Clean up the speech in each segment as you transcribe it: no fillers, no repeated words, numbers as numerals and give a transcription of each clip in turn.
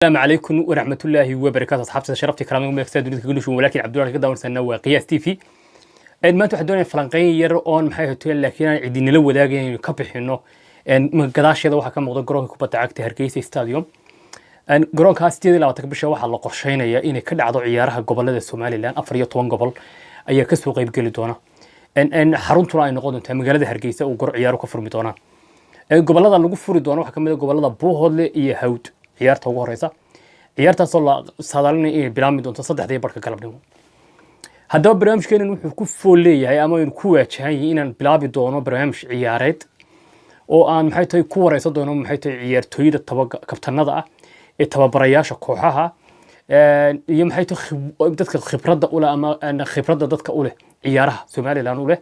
السلام عليكم ورحمة الله وبركاته أصحاب شرفتي كرامي ومكساد دنيا كلش ولكن عبد الله كده ورسنا وقياس تي في ما تحدون فلانقين يرون محيه تقول لكن عدين لو ذاقين كبح إنه من قداش هذا واحد كان موضوع جرون كوبا تعاقد هركيس استاديوم جرون كاستيدي لو تكبش واحد على قرشين يا إني كل عضو عيارها قبل هذا السومالي لأن أفريقيا طوان قبل أي كسب قيب قلدونا إن حرون ترى إنه قدون تهم قلده هركيسة وجر عياره كفر ميتونا قبل هذا اللي قفر دونا واحد كمان قبل هذا بوه اللي يهود عيارته وهريسة ciyaartaasoo la saadaalinay inay bilaami doonto 3 barka galabnimo haddaba barnaamijkeena wuxuu ku fool leeyahay ama inuu ku waajahan yahay inaan bilaabi doono barnaamij ciyaareed oo aan maxay tahay ku wareysan doono maxay tahay ciyaartooyda kabtanada ah ee tababarayaasha kooxaha iyo maxay tahay dadka khibradda u leh ama khibradda dadka u leh ciyaaraha Soomaaliland u leh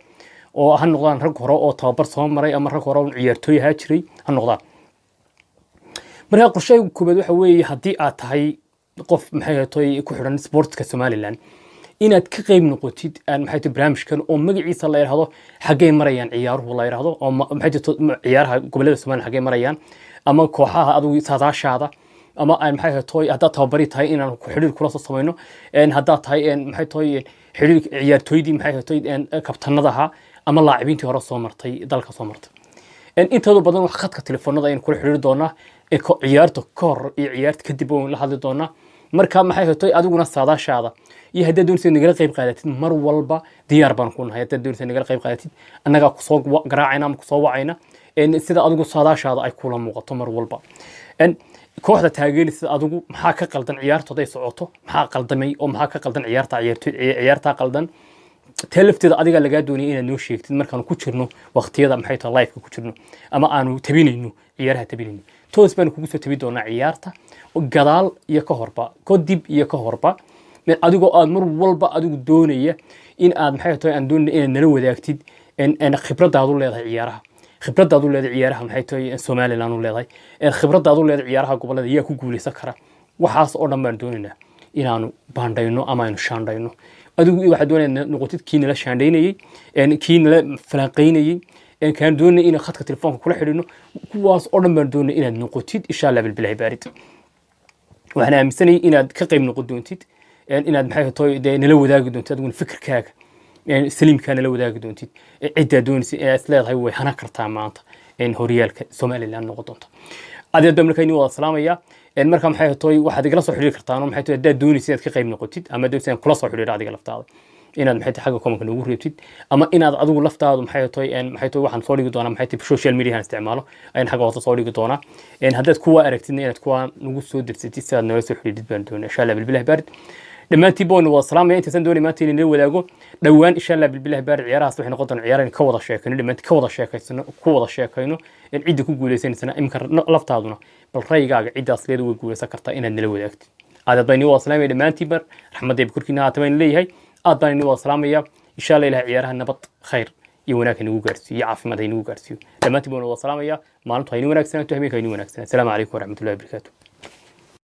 oo ha noqdaan rag hore oo tababar soo maray ama rag hore oo ciyaartooy ha jiray ha noqdaan marka qorsheeygu koobaad waxa weeye haddii aad tahay qof maxay tahay ku xiran sportka Soomaaliland inaad ka qayb noqotid aan maxay tahay barnaamijkan oo magaciisa la yiraahdo xagee marayaan ciyaaruhu la yiraahdo oo maxay tahay ciyaaraha gobolada Soomaaliland xagee marayaan ama kooxaha adigu saadaashaada ama aan maxay tahay hadda tababari tahay inaan ku xiriir kula soo sameeyno hadda tahay maxay tahay xiriir ciyaartooydii maxay tahay kabtanadaha ama laacibiintii hore soo martay dalka soo martay intooda badan wax khadka telefoonada in kula xiriir doona ciyaarta kor iyo ciyaarta kadib oo la hadli doona marka maxay tahay adiguna saadaashaada iyo haddii doonaysid nagala qayb qaadatid mar walba diyaar baan ku nahay haddii doonaysid nagala qayb qaadatid annaga ku soo garaacayna ama ku soo wacayna sida adigu saadaashaada ay kula muuqato mar walba kooxda taageeraysa adigu maxaa ka qaldan ciyaartooda ay socoto maxaa qaldamay oo maxaa ka qaldan ciyaarta qaldan telefteeda adiga laga doonay inaad noo sheegtid markaan ku jirno waqtiyada maxay tahay live ku jirno ama aanu tabinayno ciyaaraha tabinayno toos baan kugu soo tabi doonaa ciyaarta gadaal iyo ka horba kadib iyo ka horba adigoo aad mar walba adigu doonaya in aad maxay tahay aan doonay inaad nala wadaagtid khibradaadu leedahay ciyaaraha khibradaadu leedahay ciyaaraha maxay tahay Soomaaliland u leedahay khibradaadu leedahay ciyaaraha gobolada yaa ku guuleysan kara waxaas oo dhan baan doonaynaa inaanu baandhayno ama aynu shaandhayno adigu waxa doonayna noqotid kiina la shaandhaynayay kiina la falanqaynayay كان دون إن خدك تلفون كل حد إنه كواس أردن بردون إن نقطيد إن شاء الله بالبلاه بارد وإحنا مستني إن كقيم نقدون تيد إن بحاجة طوي ده نلو ذاك دون تدون فكر كاك يعني سليم كان نلو ذاك دون تيد عدة دون أسلاط هو هنكر تامانت إن هوريال سومالي لأن نقطون هذا الدم لكيني والله السلام يا إن مركم حاجة طوي واحد يقلص حرير كرتانهم حيث ده دون سيد كقيم نقطيد أما دون سيد كلاص حرير عادي قلفت هذا inaad maxay tahay xagga comment ugu reebtid ama inaad adigu laftaadu maxay tahay waxaan soo dhigi doonaa maxay tahay social media isticmaalo ayaan xagga wada soo dhigi doonaa haddaad kuwa aragtid inaad kuwa nagu soo dirsatid si aad noola soo xiriirid baan doonaa insha Allah bilbilah barid dhamaantii boon waa salaamay inta san doonay maanta inaan wadaago dhawaan insha Allah bilbilah barid ciyaarahaas waxay noqon doonaan ciyaaraan ka wada sheekayno dhamaantii ka wada sheekaysano ku wada sheekayno in cid ku guuleysanaysa imka laftaaduna bal raygaaga cidaas leedahay way guuleysan kartaa inaad nala wadaagtid aad bayni waa salaamay dhamaantii bar raxmadeeb kurkiina haatayn leeyahay أدبان نواصل سلامية إن شاء الله إلى عيارها النبض خير يوناك نوجارسي يعرف ماذا نوجارسي لما تبون نواصل سلامية ما نطهي نوناك سنة تهمي كي نوناك سنة السلام عليكم ورحمة الله وبركاته